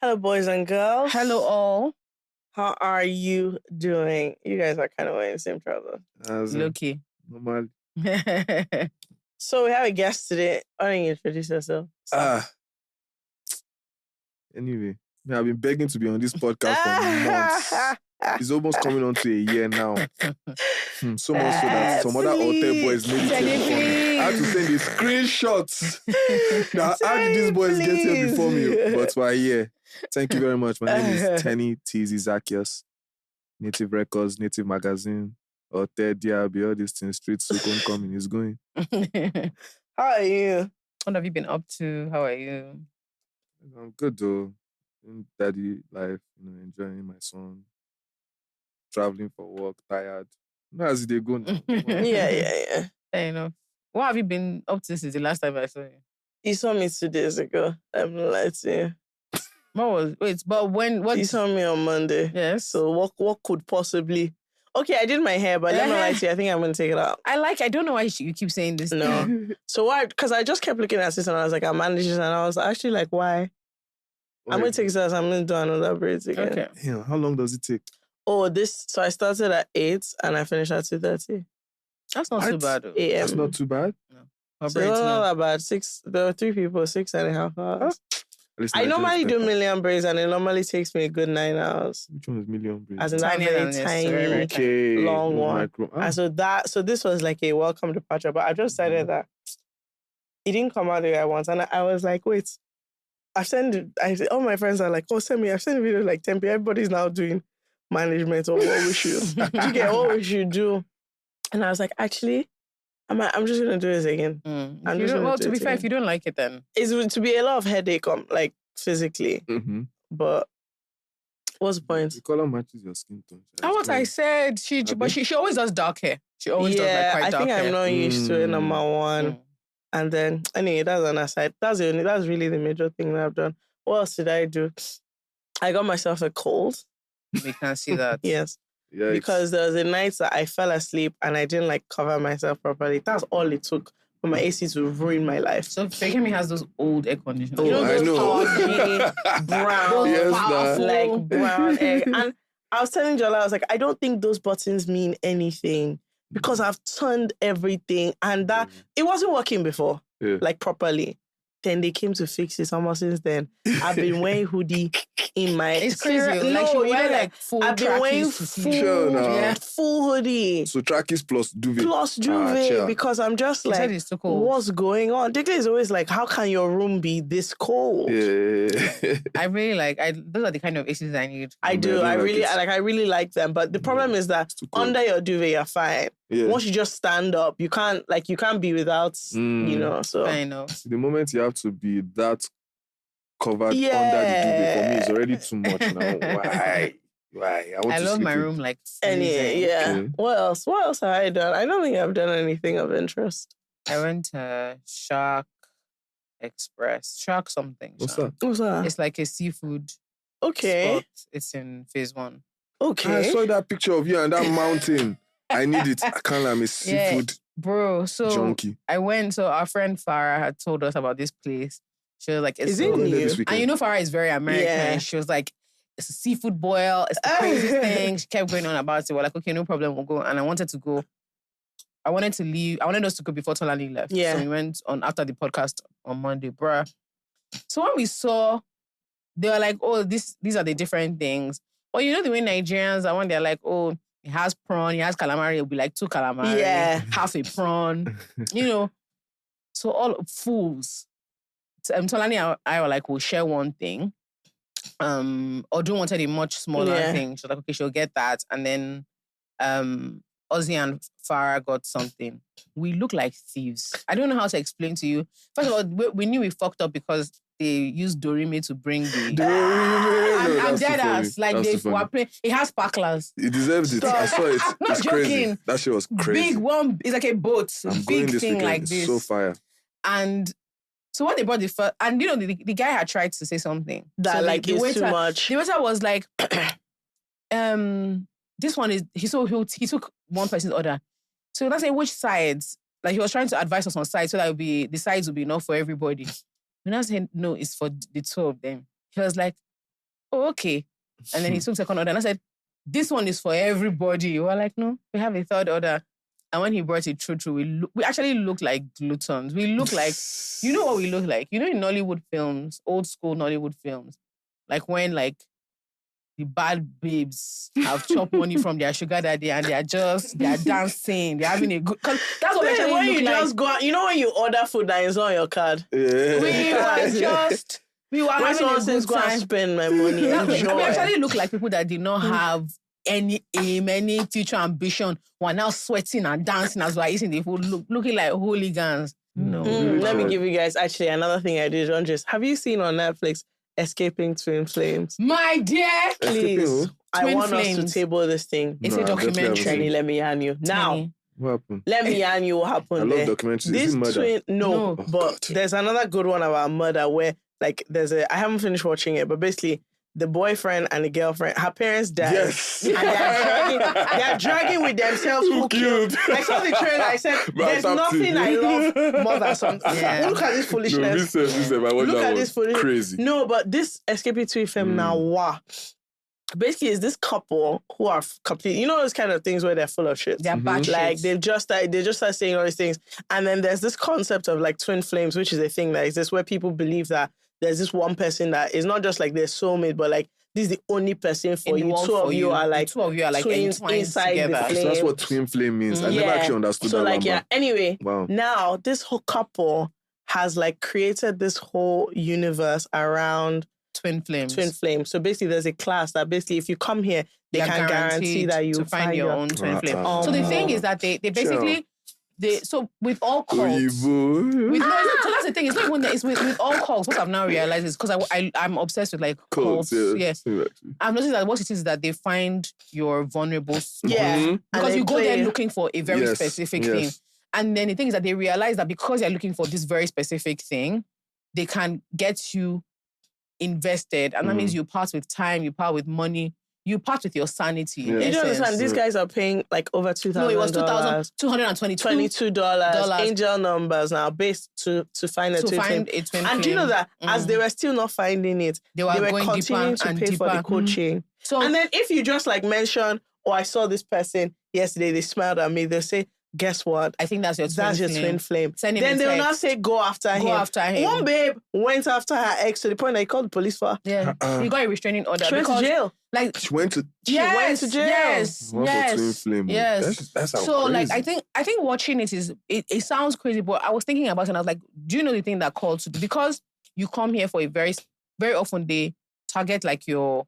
Hello, boys and girls. Hello, all. How are you doing? You guys are kind of wearing the same trousers. Low-key. Normal. So we have a guest today. Why don't you introduce yourself? Anyway, I've been begging to be on this podcast for months. It's almost coming on to a year now. So much so that some other hotel boys made it here before me. I had to send the screenshots. Now, how did these boys get here before me? But we're here. Thank you very much. My name is Teezee. Native Records, Native Magazine, Hotel DRB, all these things, Street Sukun coming is going. How are you? What have you been up to? How are you? I'm good though. In daddy life, enjoying my son. Traveling for work, tired. As they go now. Yeah. Fair enough. What have you been up to since the last time I saw you? You saw me 2 days ago. I'm not lying to you. What? You saw me on Monday. Yes. So what could possibly... Okay, I did my hair, but let me lie to you. I think I'm going to take it out. I don't know why you keep saying this. No. So why? Because I just kept looking at this and I was like, I'm managing, and I was actually like, why? I'm going to take this. I'm going to do another braids again. Okay. Yeah, how long does it take? Oh, so I started at 8 and I finished at 2:30. That's not too bad, though. AM. That's not too bad. No. So about 6. There were 3 people, 6.5 hours. I normally do million braids and it normally takes me a good 9 hours. Which one is million braids? As in that very tiny, okay, long one. Micro. And so this was like a welcome departure, but I just decided that it didn't come out the way I want. And I was like, wait, all my friends are like, oh, I've sent a video like 10 people. Everybody's now doing management or what we should what we should do. And I was like, actually, I'm just gonna do this again. To be fair, if you don't like it, then it's going to be a lot of headache, like physically. Mm-hmm. But what's the point? The color matches your skin tone. That's what I said. She always does dark hair. She always does like quite dark hair. I think I'm not used to it, number one. And then anyway, that's an aside. That's really the major thing that I've done. What else did I do? I got myself a cold. We can see that. Yes. Yikes. Because there was a night that I fell asleep and I didn't cover myself properly. That's all it took for my AC to ruin my life. So Fekemi has those old air conditioners. Oh, I know. Brown, yes, brown air. And I was telling Jola, I was like, I don't think those buttons mean anything because I've turned everything and that it wasn't working before, properly. Then they came to fix it. Almost since then, I've been wearing hoodie in my... It's crazy. Full I've been wearing full hoodie. So trackies plus duvet. Because I'm just like, what's going on? Dickie is always like, how can your room be this cold? Yeah. I really those are the kind of ACs I need. I do. I really like them. But the problem is that under your duvet, you're fine. Yeah. Once you just stand up, you can't be without, so. I know. The moment you have to be that covered under the duvet, for me, it's already too much now. Why? I love my room anyway, Okay. What else have I done? I don't think I've done anything of interest. I went to Shark Express. Shark something. What's that? It's like a seafood spot. It's in phase 1. Okay. I saw that picture of you and that mountain. I need it. I can't. I'm a seafood bro. So junkie. I went. So our friend Farah had told us about this place. She was like, "Is it new?" And Farah is very American. Yeah. She was like, "It's a seafood boil. It's the craziest thing." She kept going on about it. We're like, "Okay, no problem. We'll go." And I wanted to go. I wanted to leave. I wanted us to go before Tolani left. Yeah. So we went on after the podcast on Monday, bruh. So when we saw, they were like, "Oh, these are the different things." Well, the way Nigerians are when they're like, "Oh, it has prawn, it has calamari, it'll be like 2 calamari, half a prawn," So all fools. Tolani and I were like, we'll share one thing. Odun wanted a much smaller thing. She was like, okay, she'll get that. And then Ozzy and Farah got something. We look like thieves. I don't know how to explain to you. First of all, we knew we fucked up because they used Dorime to bring the... I'm dead ass. Like they were playing... It has sparklers. It deserves it. I saw it. It's crazy. That shit was crazy. Big one. It's like a boat. Big thing like this. It's so fire. And so when they brought the first... And the guy had tried to say something. That so like it's too much. The waiter was like... this one is... He took one person's order. So let's say which sides... Like he was trying to advise us on sides so that the sides would be enough for everybody. When I said, no, it's for the 2 of them. He was like, oh, okay. And then he took second order. And I said, this one is for everybody. We were like, no, we have a third order. And when he brought it through, we actually look like gluttons. We look like, you know what we look like? You know in Nollywood films, old school Nollywood films, like when like the bad babes have chopped money from their sugar daddy and they're dancing, they're having a good, because that's what we actually when look you like. just go out, you know when you order food that is on your card? Yeah. We were When having someone a says good go and time. spend my money, We enjoy. actually look like people that did not have any aim, any future ambition, were now sweating and dancing as we're eating the food, looking like hooligans. No. Let me give you guys actually another thing I did, Andres. Have you seen on Netflix Escaping Twin Flames? My dear, Please, I Twin want us Flames. to table this thing. It's No, a I definitely haven't documentary. Kenny, let me yarn you. Now, Kenny. What happened? let me yarn you what I happened love there. documentaries. This Is it murder? twin, no, No. but God. there's another good one about murder where like I haven't finished watching it, but basically the boyfriend and the girlfriend, her parents died. Yes. And they're dragging with themselves who killed. I saw the trailer, I said, there's nothing I love more than something. Yeah. Look at this No, foolishness. I watched Look that at one. this foolishness. Crazy. No, but this Escaping Twin Flame now, wow. Basically, it's this couple who are complete. You know those kind of things where they're full of shit. They're bad Like shit. they just start saying all these things, and then there's this concept of like twin flames, which is a thing that exists where people believe that there's this one person that is not just like their soulmate, but like this is the only person for In the you. world Two for of you are like two of you are like twins entwined inside together. the flame. So that's what twin flame means. I never actually understood so that. like Lamba. Anyway, Wow. now this whole couple has like created this whole universe around Twin flames. twin flames. So basically, there's a class that basically, if you come here, they You're can guarantee guaranteed that you to find your own twin flame. Oh, So the thing is that they basically so with all cults. Oyibo. So that's the thing. It's not even it's with all cults. What I've now realized is because I'm obsessed with like cults. Yes. I've noticed that what it is that they find your vulnerable spot. Yeah. Mhm. And Because they you go play- there looking for a very Yes, specific yes. thing. And then the thing is that they realize that because you're looking for this very specific thing, they can get you invested. And that means you part with time, you part with money, you part with your sanity. Yeah. in You don't essence. understand? These guys are paying like over $2,000. No, it was $2,222 $22. Angel numbers now based to find a to twin find flame. a twin And do you know flame. that as they were still not finding it, They were going continuing deeper to and pay for the deeper. coaching. So And then if you just like mention, oh, I saw this person yesterday, they smiled at me, they'll say, guess what? I think that's your twin That's your flame. twin flame. Send him Then a they will not text. say go after him. Go after him. One babe went after her ex to the point that he called the police for her. Yeah. He got a restraining order. She went to because, jail. Like, She went to went to jail. Yes. One for twin Yes. flame. Yes. That's how So like crazy. I think watching it is it sounds crazy, but I was thinking about it and I was like, do you know the thing that called to because you come here for a very often they target like your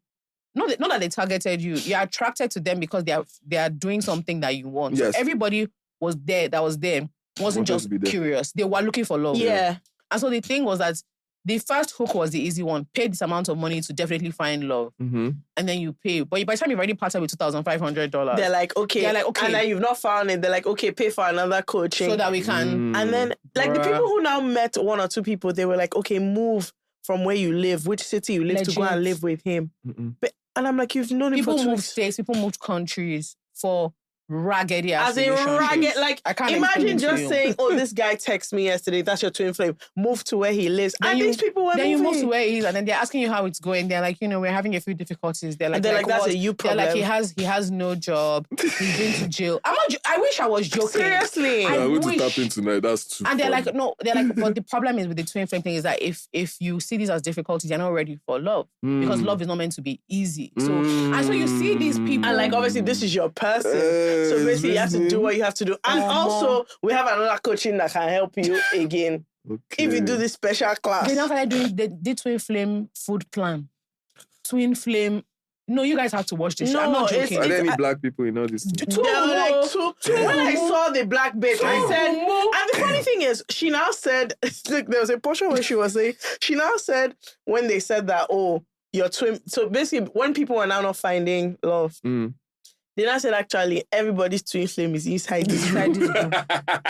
not that they targeted you. You're attracted to them because they are doing something that you want. Yes. So everybody was there wasn't Wanted just to be there. curious. They were looking for love. Yeah. And so the thing was that the first hook was the easy one. Pay this amount of money to definitely find love. Mm-hmm. And then you pay. But by the time you've already parted with $2,500, They're like, okay. And then you've not found it. They're like, okay, pay for another coaching. so that we can... And then, like, the Bruh. people who now met one or two people, they were like, okay, move from where you live, which city you live, to go Legit. and live with him. Mm-mm. And I'm like, you've known him People for 2 moved weeks. states, people moved countries for raggedy ass As in relationships. ragged, like, I can't imagine explain to just you. saying, oh, this guy texted me yesterday, that's your twin flame, move to where he lives. Then And you- these people were Then you move moving. to where he is, and then they're asking you how it's going. They're like, we're having a few difficulties. They're like, And they're like, that's what? a you They're like, problem. he has no job. He's been to jail. I wish I was joking. Seriously. I I'm going to wish- tap in tonight. That's too And they're funny. like, no, they're like, but the problem is with the twin flame thing is that if you see these as difficulties, you're not ready for love because love is not meant to be easy. So and so you see these people, And like, obviously, this is your person. Eh, So basically, you have to do listen. what you have to do. And also, we have another coaching that can help you again. Okay. If you do this special class. they now started doing the twin flame food plan, twin flame. No, you guys have to watch this. No, I'm not it's- joking. Are there any black people in all this? There were like two. When I saw the black babe, I said, and the funny thing is, she now said, look, there was a portion where she was saying, she now said, when they said that, oh, your twin. So basically, when people were now not finding love, Mm. they now said, actually, everybody's twin flame is inside this group.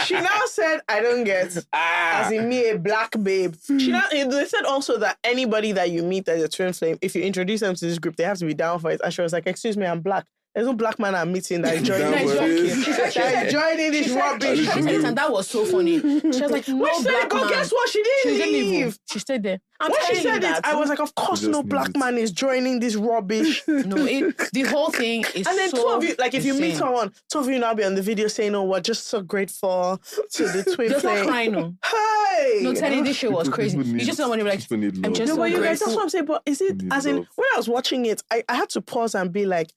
She now said, I don't get, as in me, a black babe. She now, they said also that anybody that you meet as a twin flame, if you introduce them to this group, they have to be down for it. And she was like, excuse me, I'm black. There's no black man I'm meeting that is joining That this was fucking. it. That is joining this rubbish. And that was so funny. She was like, no When she said black it, go, man. guess what? She didn't leave. She stayed there. When she said it, I was like, of course just no need black it. man is joining this rubbish. No, the whole thing is And then so two of you, like if you meet insane. someone, two of you now be on the video saying, "Oh, we're just so grateful to the twin Just not flame." crying, no. Hey, No, telling this show was crazy. People You need- just someone be like, people need I'm love. just no, so but you guys, grateful. that's what I'm saying. But is it Need as in love. when I was watching it, I had to pause and be like,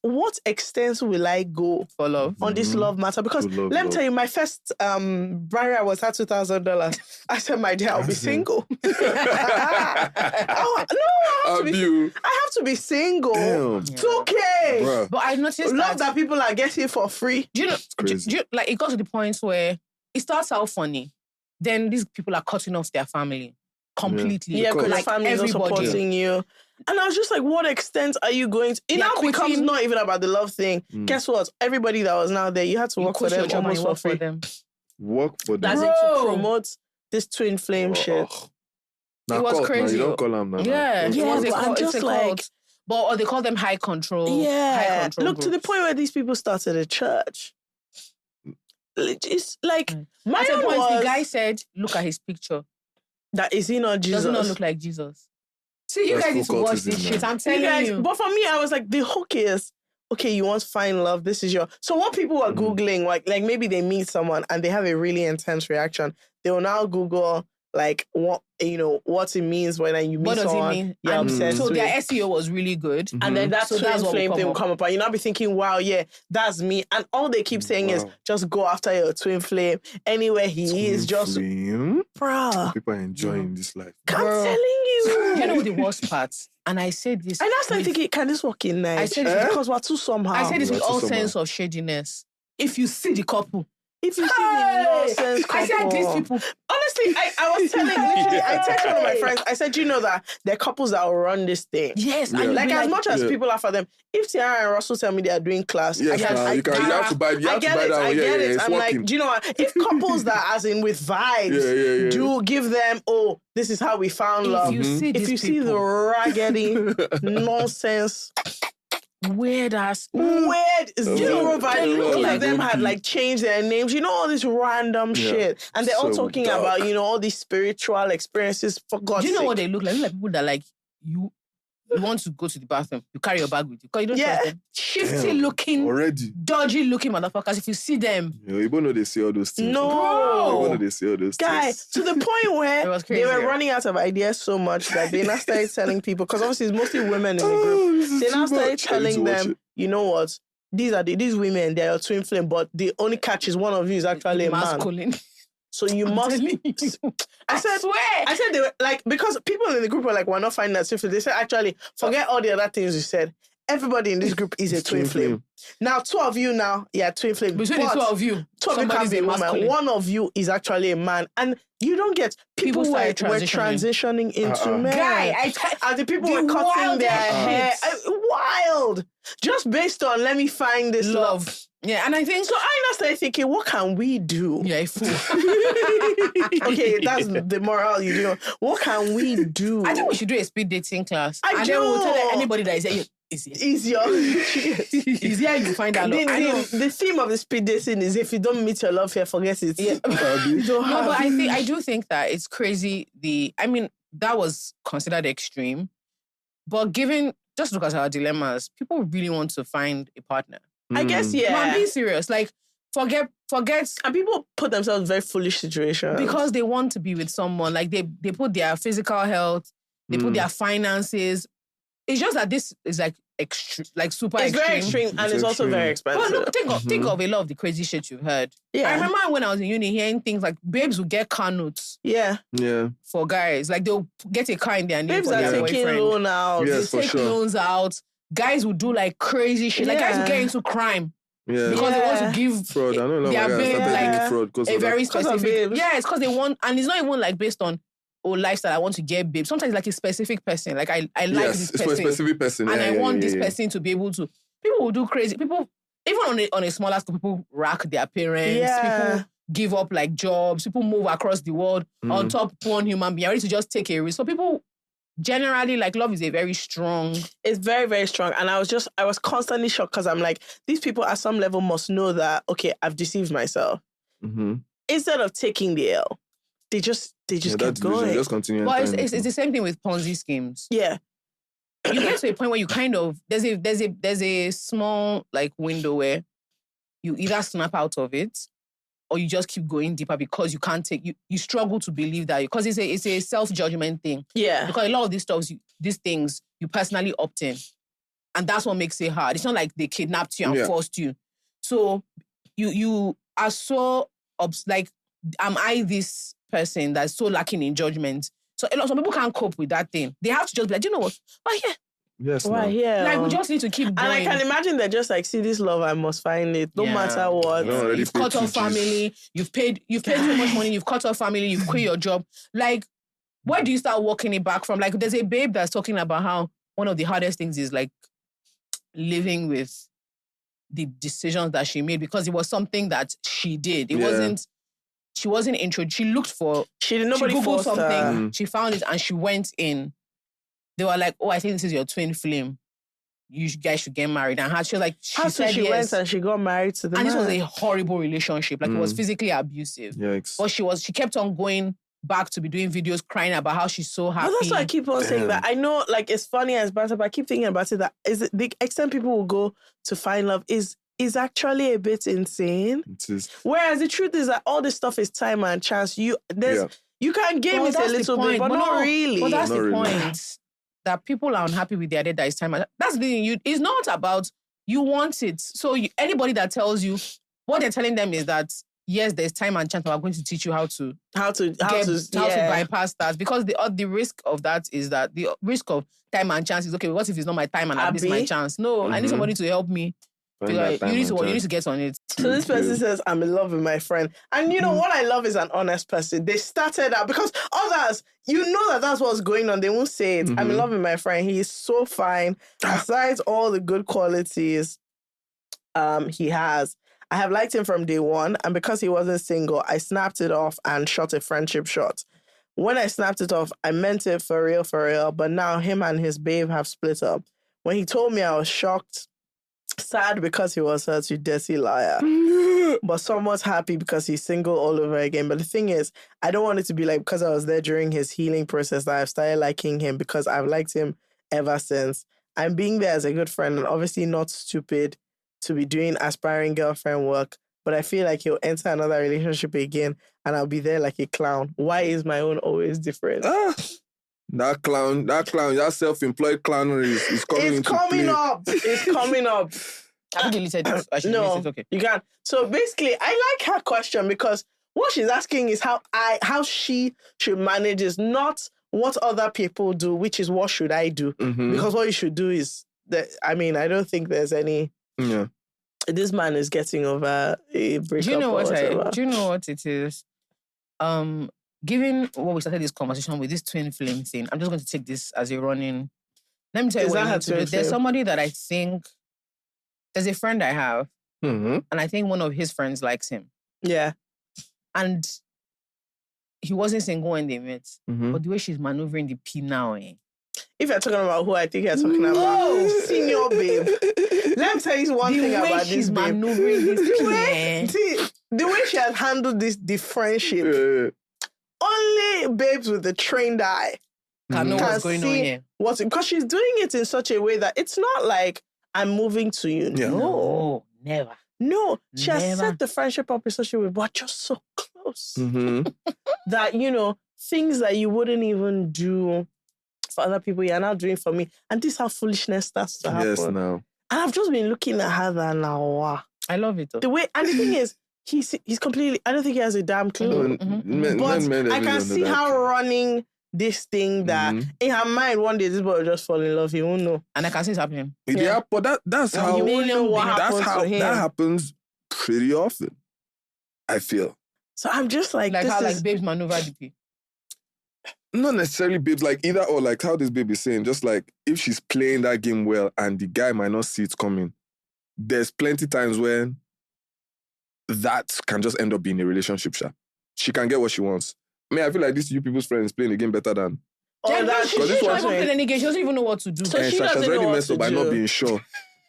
what extent will I go For love. on this love matter? Because To love, let me love. tell you, my first barrier was at $2,000. I said, my dear, I'll be single. I have to be single. Damn. It's okay. Bruh. But I noticed Love that people are getting for free. do you know, crazy. like it got to the point where it starts out funny. Then these people are cutting off their family completely. Yeah, because like your family is not everybody. supporting you. And I was just like, what extent are you going to? It They're now becomes quitting. not even about the love thing. Guess what? Everybody that was now there, you had to You work for quit your them job and almost you for work for free. them. Work for them. That's it Bro. to promote this twin flame shit. Now It was cult, crazy. Now. You don't call them now. Yeah, Yeah, it was a but I'm cult. just It's a like- cult. But or they call them high control. High Yeah. control Look, to the groups. point where these people started a church. It's like, my At a own point, was, the guy said, "Look at his picture. that is he not Jesus? Does he not look like Jesus?" See, you That's guys need to full watch cultism, this shit. man. I'm You telling guys, you. but for me, I was like, the hook is, okay, you want to find love, this is your... So what people were Googling, like maybe they meet someone and they have a really intense reaction. They will now Google, like, what it means when you meet What does it someone mean? you're And obsessed so with. their SEO was really good. And then that So twin that's what will flame come thing will up. come up. And you'll not be thinking, wow, yeah, that's me. And all they keep saying is, Wow. just go after your twin flame. Anywhere he is, just... Flame. Bruh, People are enjoying this life. I'm Bro. telling you. You know the worst part? And I said this. And that's like thinking, can this work in night? I said it Because we're too somehow. I said this We're with too all somehow. sense of shadiness. If you see the couple, If you see Hey! the nonsense I said these couple. people. Honestly, I was telling, literally, I texted one of my friends, I said, you know that there are couples that will run this thing. Yes, Yeah. and you'll Like, be as much as Yeah. people are for them, if Tiara and Russell tell me they are doing class, Yes, I you have to buy. You I have to get buy it, that I one. Yeah, get yeah, it. it's I'm working. like, do you know what? If couples that as in with vibes, Yeah. do give them, oh, this is how we found if love. you see If these you see the people, raggedy nonsense, weird ass. weird zero Love, vibe. love, All of them love. had like changed their names. You know all this random shit, and they're all So talking dark. about all these spiritual experiences. For God's Do you know sake. what they look like? They look like people that like you want to go to the bathroom. You carry your bag with you because you don't Yeah. trust them. Shifty Damn. looking, Already. dodgy looking motherfuckers. If you see them, You both know they say all those things. You both No, know they say all those guy, things. to the point where It was they were crazy. running out of ideas so much that they now started telling people, because obviously it's mostly women in the group. Oh, this is They now too started much. I need telling to watch them, it. you know what? These women, they're your twin flame, but the only catch is one of you is actually a man. masculine. So you must. I swear. I said they were like, because people in the group were like, we're not finding that twin flame. They said, actually, forget all the other things you said. Everybody in this group is a It's twin flame. Now, two of you now, twin flame. Between the But two of you, two of you can somebody's be a a woman. masculine. One of you is actually a man. And you don't get, people were started transitioning into men. Guy, And the people the were cutting their wildest hair. shit. Wild. Just based on, let me find this love. love. Yeah, and I think So I now started thinking, what can we do? yeah, a fool. Okay, that's the moral you do. What can we do? I think we should do a speed dating class. I and do. then we'll tell anybody that is here. Easier. Is here you find out. I know. The theme of the speed dating is if you don't meet your love here, forget it. Yeah. You don't No, have but I do think that it's crazy. That was considered extreme. But just look at our dilemmas. People really want to find a partner. I guess, No, I'm yeah. being serious. Like, forget, And people put themselves in very foolish situations. because they want to be with someone. Like, they put their physical health, they put their finances. It's just that this is like super it's extreme. very extreme and It's it's also extreme. very But expensive. look, think of a lot of the crazy shit you've heard. Yeah. I remember when I was in uni hearing things like babes will get car notes Yeah. Yeah. for guys. Like they'll get a car in their name Babes for are their taking boyfriend. loan out. Yes, They for take sure. loans out. Guys will do like crazy shit. Like guys will Yeah. get into crime Yeah. because they want Yeah. to give Fraud. I don't know their why I babe started like doing fraud because a of very Because of specific. babes. Yeah, it's because they want, and it's not even like based on lifestyle. I want to get babe. Sometimes like a specific person. Like I like yes, this it's for a person, specific person. and yeah, I yeah, want yeah, this yeah. person to be able to. People will do crazy. People even on a smaller scale, people rack their parents. Yeah. People give up like jobs. People move across the world on top one human being, ready to just take a risk. So people generally, like, love is a very strong... It's very, very strong. And I was constantly shocked because I'm like, these people at some level must know that, okay, I've deceived myself. Mm-hmm. Instead of taking the L, they just kept going. Just continue. Well, it's the same thing with Ponzi schemes. Yeah. You get to a point where you kind of... There's a small, like, window where you either snap out of it or you just keep going deeper because you can't take... You struggle to believe that... Because it's a self-judgment thing. Yeah. Because a lot of these things, you personally opt in. And that's what makes it hard. It's not like they kidnapped you and forced you. So you are so... like, am I this person that's so lacking in judgment? So some people can't cope with that thing. They have to just be like, do you know what? Why here? Yes, why here? Like, we just need to keep going. And I can imagine they're just like, see this love, I must find it. No matter what. You've cut off family. You've paid so much money. You've cut off family. You've quit your job. Like, where do you start walking it back from? Like, there's a babe that's talking about how one of the hardest things is like living with the decisions that she made because it was something that she did. It wasn't... She wasn't introduced. She looked for... Nobody Googled forced something. her. She found it and she went in. They were like, oh, I think this is your twin flame. You guys should get married. And she was like... She said she yes. went and she got married to the man. And this was a horrible relationship. Like, it was physically abusive. Yikes. But she kept on going back to be doing videos crying about how she's so happy. But that's why I keep on saying that. I know, like, it's funny as banter, but I keep thinking about it that the extent people will go to find love is actually a bit insane. It is. Whereas the truth is that all this stuff is time and chance. You can game it a little bit, but not really. But that's Not the really. point. That people are unhappy with their date that is time. That's the thing. It's not about you want it. So anybody that tells you, what they're telling them is that yes, there's time and chance, but we're going to teach you how to bypass that. Because the risk of that is that the risk of time and chance is, okay, what if it's not my time and I miss my chance? No, I need somebody to help me. Like, you need to get on it. So this person says, I'm in love with my friend. And you know, what I love is an honest person. They started out, because others, you know that's what's going on. They won't say it. I'm in love with my friend. He is so fine. Besides all the good qualities he has, I have liked him from day one. And because he wasn't single, I snapped it off and shot a friendship shot. When I snapped it off, I meant it for real. But now him and his babe have split up. When he told me, I was shocked. Sad because he was such a dirty liar, but somewhat happy because he's single all over again. But the thing is, I don't want it to be like because I was there during his healing process that I've started liking him, because I've liked him ever since. I'm being there as a good friend and obviously not stupid to be doing aspiring girlfriend work, but I feel like he'll enter another relationship again and I'll be there like a clown. Why is my own always different? That clown, that self-employed clownery is coming into play. It's coming up. Have you deleted it? I should delete it. Okay. You can't. So basically, I like her question because what she's asking is how she should manage is not what other people do, which is what should I do? Because what you should do is that, I mean, I don't think there's any... Yeah. This man is getting over a breakup. Do you know what it is? Given what we started this conversation with, this twin flame thing, I'm just going to take this as a running. Let me tell you what you need to do. There's somebody that I think, there's a friend I have, and I think one of his friends likes him. Yeah. And he wasn't single when they met, but the way she's maneuvering the P now, If you're talking about who I think you're talking about, senior babe. Let me tell you one thing about this babe. The way she's maneuvering this P, the way she has handled the friendship. Only babes with a trained eye can know what's going on here. Because she's doing it in such a way that it's not like I'm moving to you. Yeah. No, never. No, she has set the friendship up in such a way, but just so close that, you know, things that you wouldn't even do for other people, you're now doing for me. And this is how foolishness starts to happen. Yes, now. And I've just been looking at her now. I love it. The way, and the thing is, he's completely, I don't think he has a damn clue. But I can see how running this thing that in her mind, one day this boy will just fall in love. He won't know. And I can see it's happening. Yeah, but that's how that happens pretty often, I feel. So I'm just like how babes maneuver the P. Not necessarily babes, like either or, like how this babe is saying, just like if she's playing that game well and the guy might not see it coming, there's plenty times when that can just end up being a relationship. She can get what she wants. I mean, I feel like this you people's friend is playing the game better than Then that she Because this doesn't one- even play any game. She doesn't even know what to do. So she She's doesn't already know what messed to up by do. not being sure.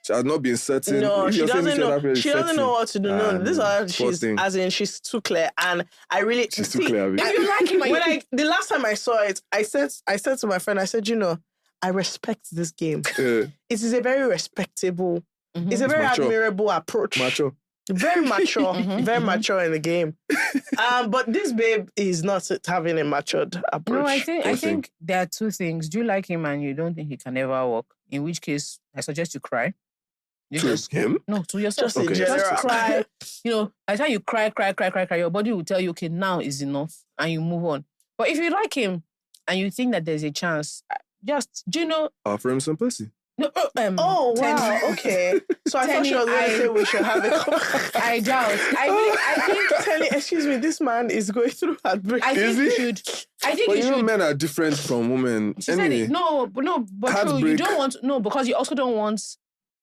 She has not been certain. No, If she you're saying doesn't this other know. person is She doesn't certain, know what to do. No, this is no. how Poor she's thing. as in she's too clear. And I really She's too clear. Abi. If you like him, when the last time I saw it, I said to my friend, I said, I respect this game. Yeah. It is a very respectable, it's a very mature. admirable approach. Macho. Very mature, very mature in the game. But this babe is not having a matured approach. No, I think there are two things. Do you like him and you don't think he can ever work? In which case, I suggest you cry. You To him? No, to yourself. Just in Okay. general. Just cry. By the time you cry, your body will tell you, okay, now is enough, and you move on. But if you like him and you think that there's a chance, just, Offer him some pussy. no, Oh, wow, okay. So I thought she was going to say we should have a I doubt. I think Tenny, excuse me, this man is going through heartbreak. I think Is you he? should. I think But you you know, should. men are different from women. She said Anyway, it. But true, you Heartbreak. don't want because you also don't want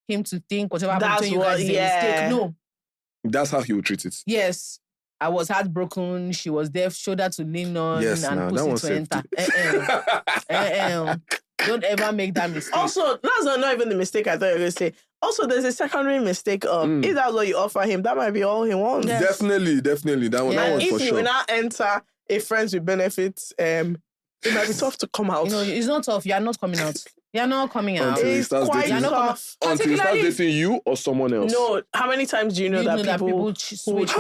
him to think whatever happened That's between you what- guys is a yeah. mistake. No, that's how he would treat it. yes. I was heartbroken. She was there, shoulder to lean on, Yes, and nah, that pussy one's to enter. Don't ever make that mistake. Also, that's not even the mistake I thought you were going to say. Also, there's a secondary mistake of if that's what you offer him, that might be all he wants. Yeah. Definitely. That one, Yeah. that one's If for you sure. now enter a friends with benefits, it might be tough to come out. it's not tough. You are not coming out. You are not coming out. Until he It's starts quite dating. tough. Until he starts Particularly- dating you or someone else. No, how many times do you know, that people switch.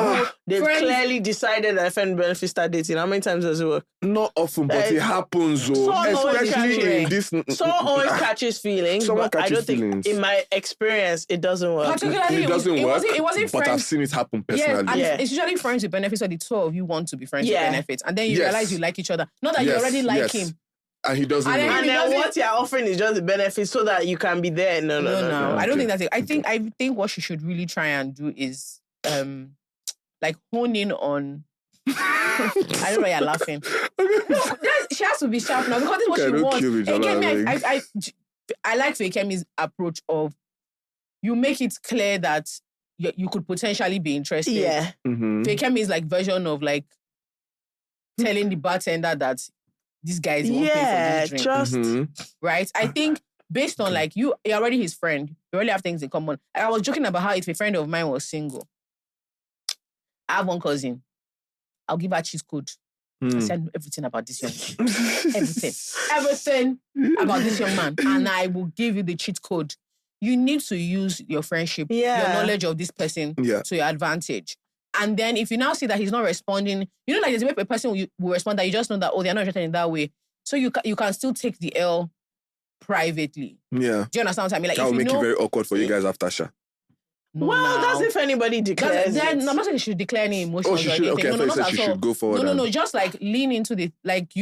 they've Friends- clearly decided that friend benefit start dating? How many times does it work? Not often, but Eh, it happens. someone always Especially catches- in this. Someone always catches feelings, Someone but I catches don't think, feelings. in my experience, it doesn't work. Particularly, It doesn't it work. wasn't but I've friends. seen it happen Yes, personally. and Yeah. it's usually friends with benefits, so the two of you want to be friends with Yeah. benefits, and then you Yes. realize you like each other. Not that you Yes, already like yes. him. And he doesn't And know. then- And It then doesn't- what you're offering is just the benefit so that you can be there. No. I don't Okay. think that's it. I think what she should really try and do is like hone in on. I don't know why you're laughing. No, she has to be sharp now because this is what Okay, she don't wants. kill me, Jola, Again, like. I like Fekemi's approach of you make it clear that you could potentially be interested. Yeah. Mhm. Fekemi's like version of like telling the bartender that this guy is one pay for Yeah, this drink. just Mhm. Right? I think based on like you're already his friend, you already have things in common. I was joking about how if a friend of mine was single, I have one cousin. I'll give her cheat code. I Mm. said everything about this young man. Everything about this young man. And I will give you the cheat code. You need to use your friendship, Yeah. your knowledge of this person Yeah. to your advantage. And then if you now see that he's not responding, like there's a way a person will respond that you just know that, they're not interested in that way. So you can still take the L privately. Yeah. Do you understand what I mean? Like That if will you make know, it very awkward for you guys after Sha. no, well, now. that's if anybody declares Then it. I'm not saying you should declare any emotions. Oh, she or should. anything. Okay, I No, thought you not said she at all. should go forward. No, and- just like lean into the, like,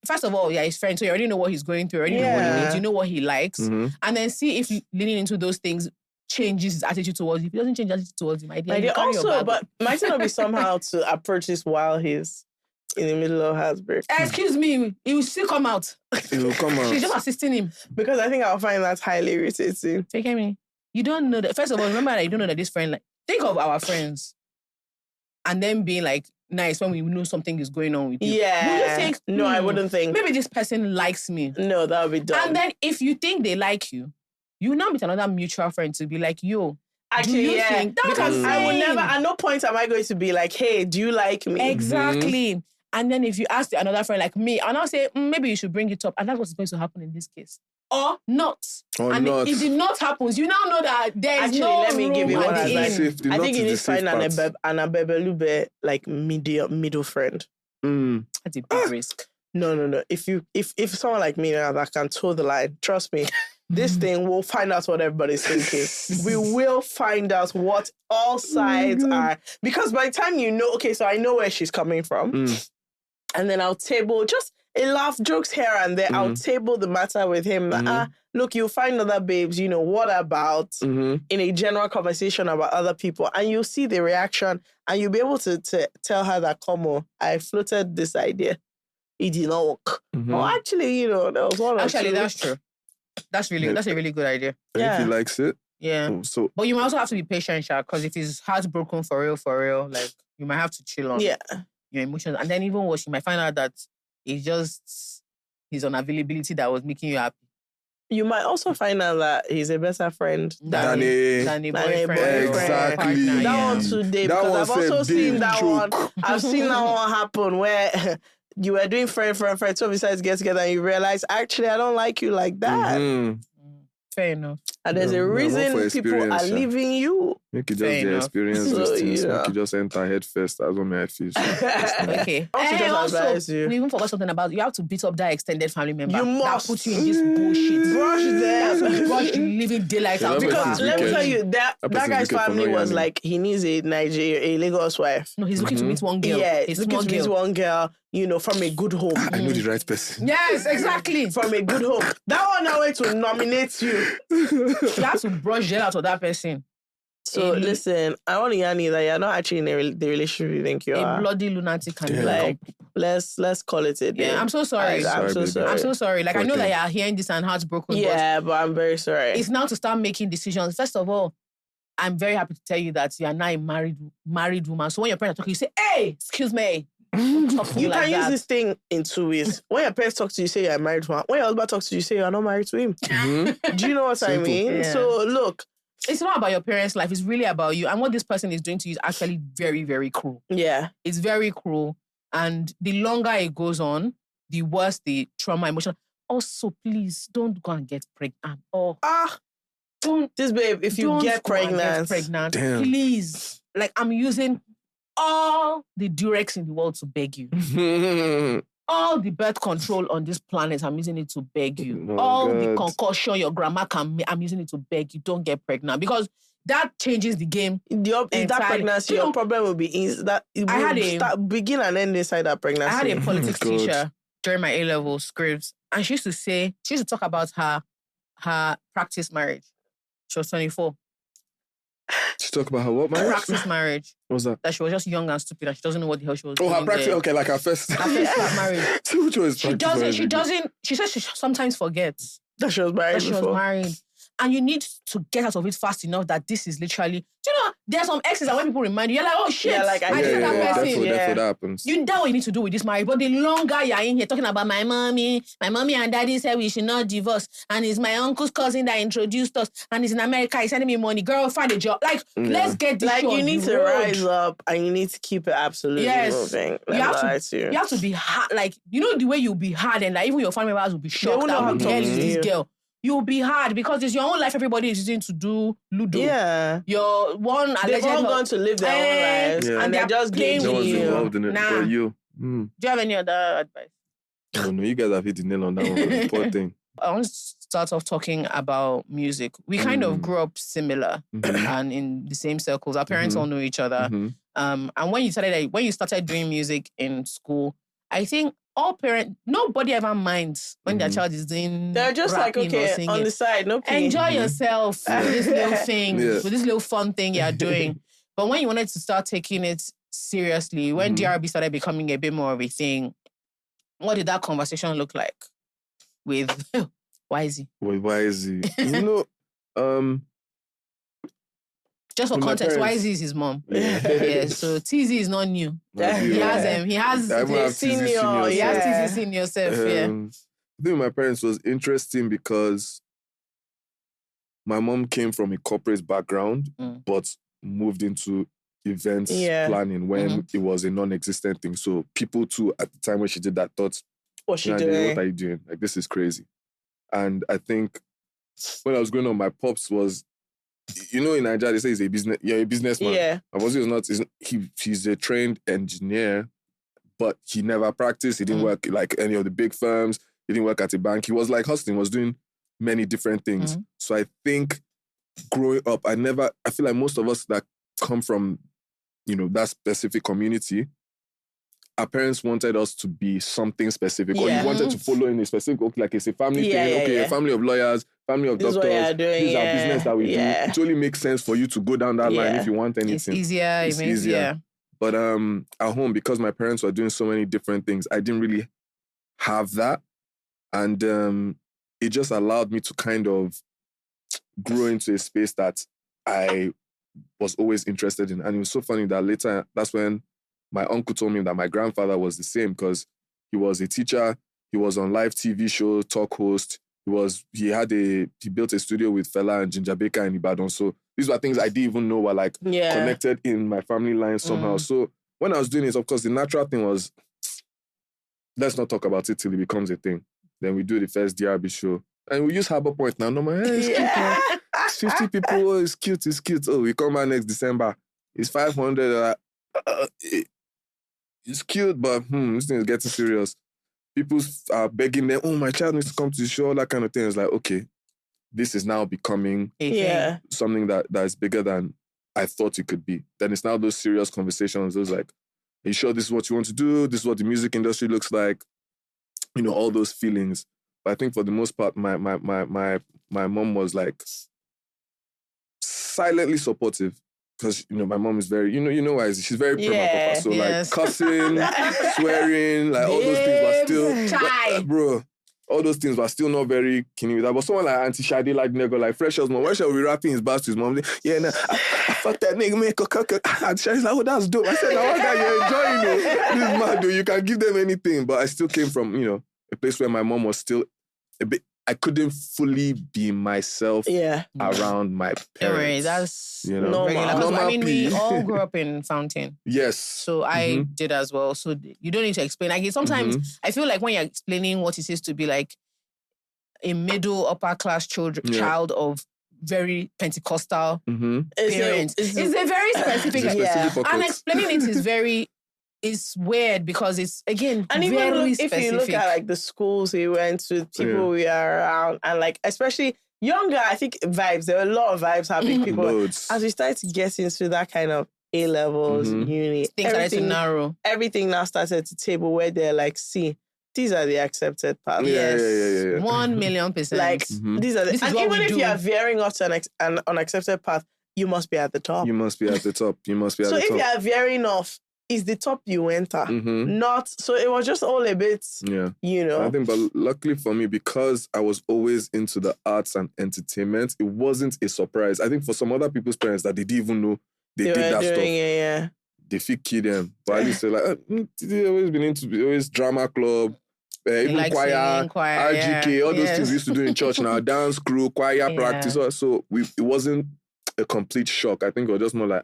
first of all, his friend, so you already know what he's going through, you already know what he Yeah. needs, you know what he likes. Mhm. And then see if leaning into those things changes his attitude towards you. If he doesn't change his attitude towards you, my dear, Like, you carry your also, bag. but might it not be somehow to approach this while he's in the middle of heartbreak? Excuse me, he will still come out. It will come out. She's just assisting him. Because I think I'll find that highly irritating. Take me. You don't know that. First of all, remember that you don't know that this friend, like, think of our friends and then being like nice when we know something is going on with you. Yeah. Will you think, No, I wouldn't think. maybe this person likes me? No, that would be dumb. And then if you think they like you, you now meet another mutual friend to be like, yo, Actually, do you yeah. think? That's what Because I'm I would saying. never, at no point am I going to be like, hey, do you like me? Exactly. And then if you ask another friend like me, and I'll say, maybe you should bring it up. And that's what's going to happen in this case. Or not. Or and not. if the not happens, you now know that there's Actually, no let me give you room one at the advice. end. The I not think is you need the to find safe part. an abebelube, like middle friend. Mm. That's a big risk. No. If someone like me now that can toe the line, trust me, this thing we'll find out what everybody's thinking. We will find out what all sides are. Because by the time you know, okay, so I know where she's coming from. Mm. And then I'll table just a laugh, jokes here and there. I'll table the matter with him. Look, you'll find other babes, what about Mhm. in a general conversation about other people, and you'll see the reaction, and you'll be able to tell her that, come on, I floated this idea. It did not work. Mhm. Oh, actually, there was one or Actually, two. that's true. That's a really good idea. And Yeah. if he likes it, Yeah. so But you might also have to be patient, Sha, because if he's heartbroken for real, like, you might have to chill on Yeah. your emotions. And then even worse, you might find out that he's his unavailability that was making you happy. You might also find out that he's a better friend Than a boyfriend. Exactly. Partner, that one today, That because one I've also said seen big that joke. one. I've seen that one happen where you were doing friend, so besides get together and you realize, actually, I don't like you like that. Mhm. Fair enough. And there's a more reason for people are experience, yeah. leaving you. Make you just Fair the enough. experience So, these things. yeah. Make you just enter head first. That's what I feel. Okay. I want to just advise you. we even forgot something about you have to beat up that extended family member. You That must. puts you in this bullshit. Brush That's them. brush the living daylight Yeah, out. that of Because person's her. let me wicked. tell you, that person's guy's wicked for family not was yarning. like, he needs a Lagos wife. No, he's looking to meet one girl. Yeah, a looking small to meet girl. one girl, from a good home. I know the right person. Yes, exactly. From a good home. That one now went to nominate you. You have to brush the hell out of that person. So listen, I want to yarn you that you're not actually in the relationship you think you A are. bloody lunatic can Yeah. be Like, let's call it a day. Yeah, I'm so sorry. I'm so baby. sorry. I'm so sorry. Like, I Poor know that thing. you're hearing this and heartbroken, Yeah, but I'm very sorry. but it's now to start making decisions. First of all, I'm very happy to tell you that you are now a married woman. So when your parents are talking, you say, hey, excuse me. Don't talk to me You like can use that. this thing in two ways. When your parents talk to you, you say you're married to one. When your husband talks to you, you say you're not married to him. Mhm. Do you know what I Simple. mean? Yeah. So look, It's not about your parents' life. It's really about you. And what this person is doing to you is actually very, very cruel. yeah. It's very cruel. And the longer it goes on, the worse the trauma, emotional. Also, please don't go and get pregnant. Oh, don't. This babe, if you don't get go and pregnant, Damn. please. Like, I'm using all the Durex in the world to beg you. All the birth control on this planet, I'm using it to beg you. Oh, all the God. concussion your grandma can make, I'm using it to beg you. Don't get pregnant because that changes the game. that Entirely. pregnancy, You know, your problem will be that it I had will begin and end inside that pregnancy. I had a politics God. teacher during my A-level scripts, and she used to talk about her practice marriage. She was 24. She talk about her what marriage? Practice marriage. What's that? That she was just young and stupid and she doesn't know what the hell she was Oh, doing. her practice. there. Okay, like her first. Her first flat marriage. So which one is She practice marriage? doesn't, she says she sometimes forgets that she was married that she was before. married. And you need to get out of it fast enough that this is literally, do you know, there are some exes that when people remind you, you're like, oh shit, Yeah, like, I did that person. Therefore, Yeah. that happens. You know what you need to do with this marriage. But the longer you're in here talking about my mommy and daddy said we should not divorce, and it's my uncle's cousin that introduced us, and he's in America, he's sending me money. Girl, find a job. Like, let's get this Like, show you on need the to road. rise up and you need to keep it absolutely Yes. moving. You have Lie to you. You have to be hard. Like, you know the way you'll be hard and like even your family members will be shocked won't know that how who to the hell talk is to this you. girl. You'll be hard because it's your own life everybody is using to do Ludo. Yeah. Your one They've alleged all gone to live their own lives Yeah. and they're just playing No gauging one's with you. involved in it. Nah. But you. Do you have any other advice? No, you guys have hit the nail on that one. Poor thing. I want to start off talking about music. We kind of grew up similar and in the same circles. Our parents all know each other. And when you started doing music in school, I think nobody ever minds when their child is doing. They're just like, rapping or okay, singing. on the side, no pee. Enjoy yourself with this little thing, Yeah. with this little fun thing you're doing. But when you wanted to start taking it seriously, when DRB started becoming a bit more of a thing, what did that conversation look like with YZ? Wait, why is he? Just for With my context, parents. YZ is his mom. Yeah. So Teezee is not new. Yeah. He has I even have senior, Teezee he has yeah. Teezee senior self, yeah. I think my parents was interesting because my mom came from a corporate background, but moved into events planning when it was a non-existent thing. So people too, at the time when she did that, thought, What's she what doing? are you doing? Like, this is crazy. And I think when I was growing up, my pops was, in Nigeria, they say he's a businessman. Yeah. My boss was not, he's a trained engineer, but he never practiced. He didn't work like any of the big firms. He didn't work at a bank. He was like hustling, was doing many different things. So I think growing up, I feel like most of us that come from, that specific community, our parents wanted us to be something specific, or you wanted to follow in a specific, like it's a family thing. Okay, a family of lawyers, family of doctors. This is what This is our business that we do. It only makes sense for you to go down that line if you want anything. It's easier. It makes easier. But at home, because my parents were doing so many different things, I didn't really have that. And it just allowed me to kind of grow into a space that I was always interested in. And it was so funny that later, that's when my uncle told me that my grandfather was the same, because he was a teacher, He was on live TV show, talk host. He built a studio with Fela and Ginger Baker in Ibadan. So these were things I didn't even know were like connected in my family line somehow. So when I was doing it, of course, the natural thing was, let's not talk about it till it becomes a thing. Then we do the first DRB show. And we use Harbour Point now. No, man, it's cute, man. It's 50 people. Oh, it's cute. Oh, we come back next December. It's 500. It's cute, but this thing is getting serious. People are begging them, oh, my child needs to come to the show, all that kind of thing. It's like, okay, this is now becoming something that is bigger than I thought it could be. Then it's now those serious conversations. Those like, are you sure this is what you want to do? This is what the music industry looks like. You know, all those feelings. But I think for the most part, my mom was like silently supportive. Because, you know, my mom is very, you know why, she's very prima. So, like, cussing, swearing, like, all those things were still, like, bro, all those things were still not very keen with that. But someone like Auntie Shadi, like, nigga, like, Freshers, mom, why shall we rapping his bass to his mom? Yeah, nah, I fuck that nigga, make a cook. Auntie Shadi's like, oh, that's dope. I said, now, what guy, you're enjoying it. This is mad, dude. You can give them anything. But I still came from, you know, a place where my mom was still a bit, I couldn't fully be myself around my parents. Anyway, that's normal. I mean, we all grew up in Fountain. Yes. So I did as well. So you don't need to explain. Like, sometimes I feel like when you're explaining what it is to be like a middle, upper class child of very Pentecostal parents, it's a very specific. And explaining it is very... It's weird because it's, again, and very even specific. If you look at like the schools we went to, people we are around, and like especially younger, I think vibes. There were a lot of vibes happening. People Loads. As we started to get into that kind of A levels, uni, things started to narrow. Everything now started to table where they're like, see, these are the accepted paths. Yeah. 1,000,000%. Like these are, and even if you are veering off to an unaccepted path, you must be at the top. You must be at the top. So if you are veering off, is the top you enter, not... So it was just all a bit, you know. I think, but luckily for me, because I was always into the arts and entertainment, it wasn't a surprise. I think for some other people's parents that they didn't even know they did that stuff. They fit kid them. But at least they're like, they always been into always drama club, even like choir, RGK, all those things we used to do in church now, dance crew, choir practice. So it wasn't a complete shock. I think it was just more like,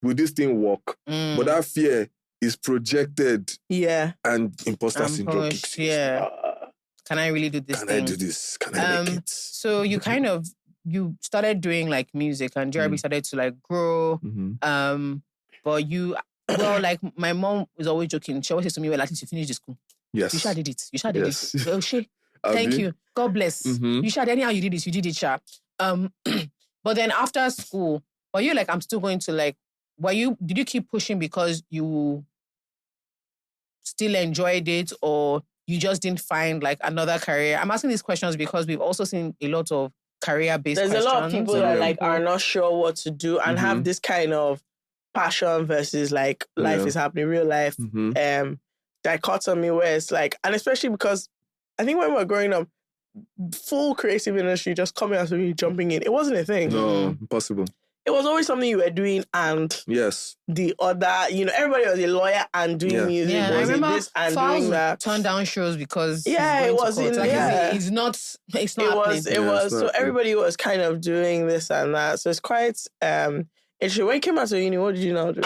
will this thing work? But that fear is projected. And imposter syndrome kicks in. Can I really do this Can thing? I do this? Can I make it? So you you started doing like music and JRB started to like grow. But like my mom was always joking. She always says to me, well, at least you finished the school. Yes. You sure did it. it. Well, thank you. God bless. You sure, anyhow you did this, you did it, sure. But then after school, were you like, I'm still going to like, did you keep pushing because you still enjoyed it, or you just didn't find like another career? I'm asking these questions because we've also seen a lot of career-based questions. There's a lot of people that like are not sure what to do and have this kind of passion versus like life is happening, real life dichotomy where it's like, and especially because I think when we were growing up, full creative industry just coming out of you jumping in, it wasn't a thing. No, impossible. It was always something you were doing, and the other, you know, everybody was a lawyer and doing music. Yeah, I remember this and doing that. Turned down shows because it was in it's not. So everybody was kind of doing this and that. So it's quite interesting. When you came out of uni, what did you now do?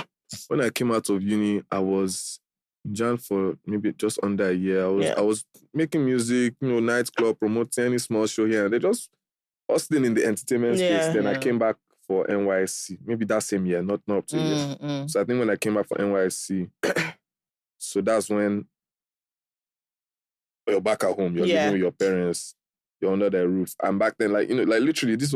When I came out of uni, I was in Jan for maybe just under a year. I was making music, you know, nightclub, promoting any small show here, and they just hustling in the entertainment space. Then I came back for NYSC, maybe that same year, not up to years. So I think when I came back for NYSC, so that's when you're back at home, you're living with your parents, you're under their roof. And back then, like, you know, like literally this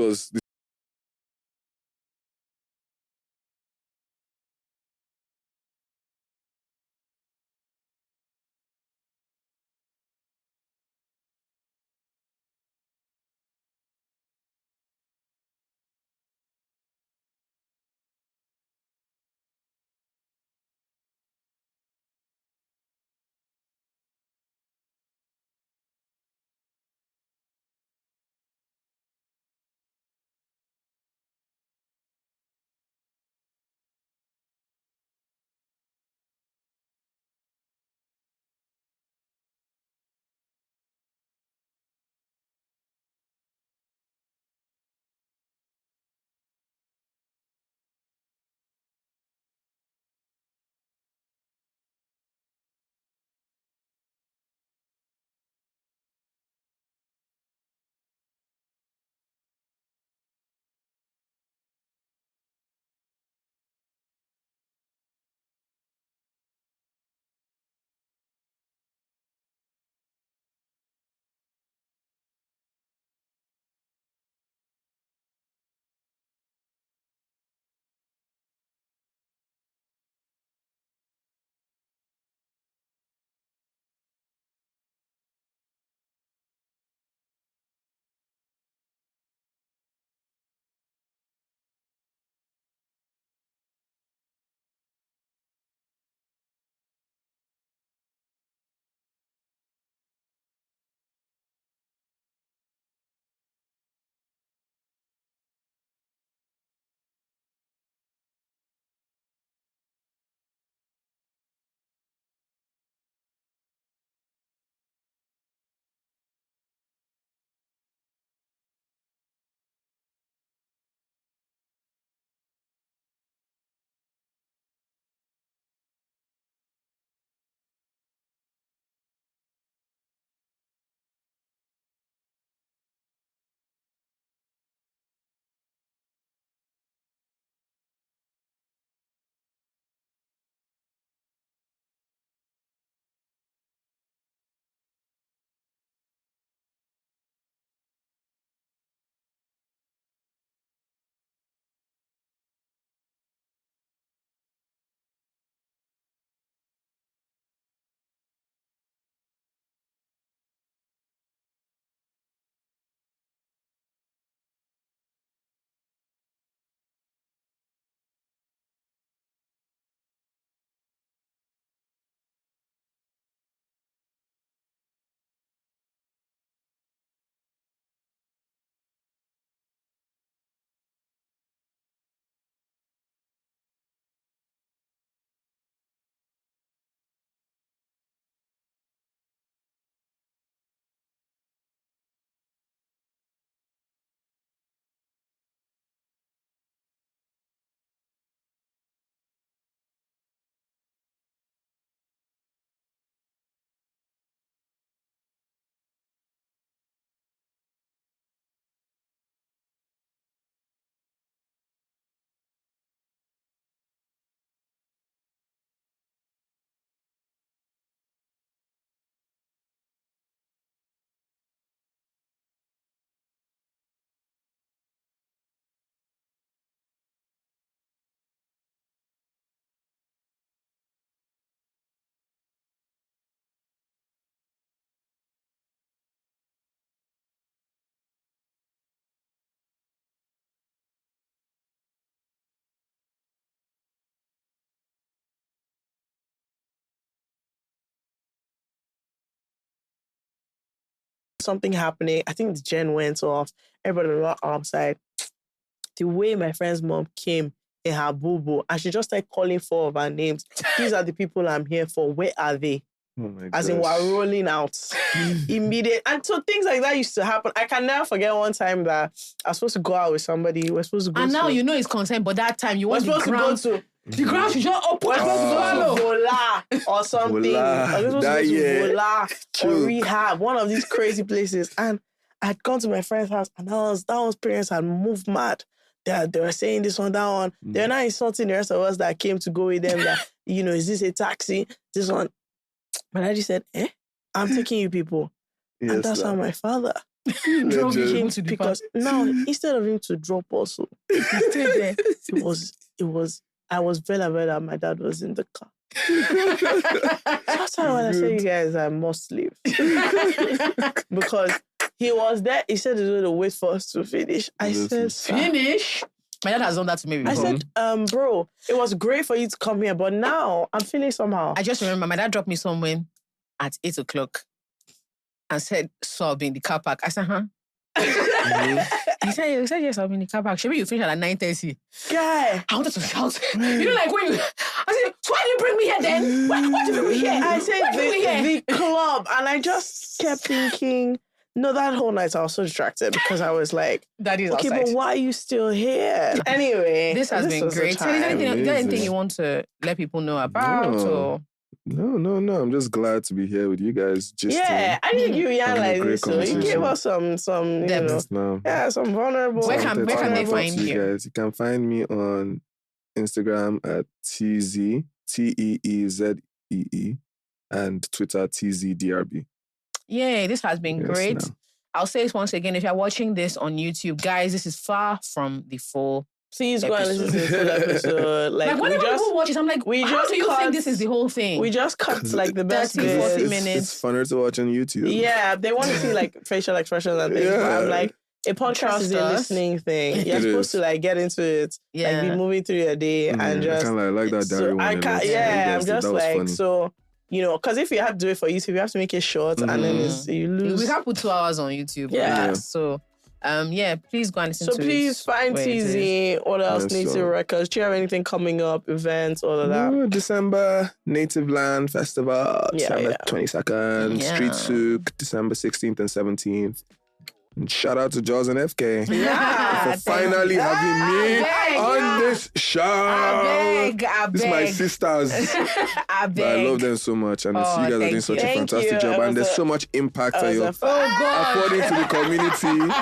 something happening. I think the gen went off. Everybody was outside. The way my friend's mom came in her boo-boo, and she just started calling 4 of our names. These are the people I'm here for. Where are they? Oh my As in, we're rolling out immediate. And so things like that used to happen. I can never forget one time that I was supposed to go out with somebody. We're supposed to go And now to, you know it's consent, but that time you want the supposed ground. to go to The ground should just open. we're supposed to go to Jola or something. Vola. We're supposed to go That to year. Jola or True. rehab, one of these crazy places. And I'd gone to my friend's house, and that one's parents had moved mad. They were saying this one, that one. They were not insulting the rest of us that came to go with them. That, is this a taxi? This one. My daddy said, I'm taking you people. Yes, and that's how my father Drove you came to the because now instead of him to drop also, he stayed there. I was Vela, my dad was in the car. That's why when I say you guys, I must leave. Because he was there, he said he's going to wait for us to finish. I said, finish? My dad has done that to me before. I said, bro, it was great for you to come here, but now I'm feeling somehow. I just remember my dad dropped me somewhere at 8 o'clock and said, so I'll be in the car park. I said, huh? He said, yes, I'll be in the car park. Maybe you finish at 9:30. Guy. I wanted to shout. Like when you... I said, so why did you bring me here then? Why did you bring me here? I said the club, and I just kept thinking, no, that whole night I was so distracted because I was like, that is okay, outside. but why are you still here? Anyway, this has been great. So is there anything you want to let people know about? Or? No. I'm just glad to be here with you guys. I think you like this. So you gave us some depth. some vulnerable. Where can they find you? Guys, you can find me on Instagram at Teezee, TEEZEE, and Twitter TZDRB. Yeah, this has been great. No. I'll say this once again. If you're watching this on YouTube, guys, this is far from the full. Please go and listen to the full episode. Like whenever people watch it, I'm like, how do you think this is the whole thing? We just cut like the best 30, 40 bits. minutes. It's funner to watch on YouTube. Yeah, they want to see like facial expressions and things. But I'm like, a podcast is a listening thing. You're supposed to like get into it, like be moving through your day and just. I kind of like that diary one. I'm just like funny. So. Because if you have to do it for YouTube, you have to make it short, and then you lose. We can't put 2 hours on YouTube. Yeah. So, please go and listen to it. So please find Teezee. What else? Native Records. Do you have anything coming up? Events, all of that? December, Native Land Festival, December 22nd. Street Souk, December 16th and 17th. And shout out to Jollz and FK for finally having me on this show. I beg. This is my sisters. I love them so much. And you guys are doing such a fantastic job. And there's so much impact that you're affording to the community.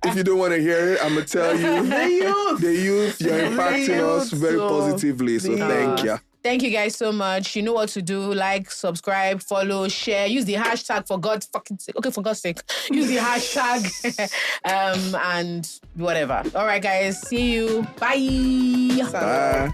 If you don't want to hear it, I'm going to tell you. The youth, you're impacting us very positively. So thank you. Thank you guys so much. You know what to do. Like, subscribe, follow, share. Use the hashtag for God's fucking sake. Okay, for God's sake. Use the hashtag and whatever. All right, guys. See you. Bye. Bye.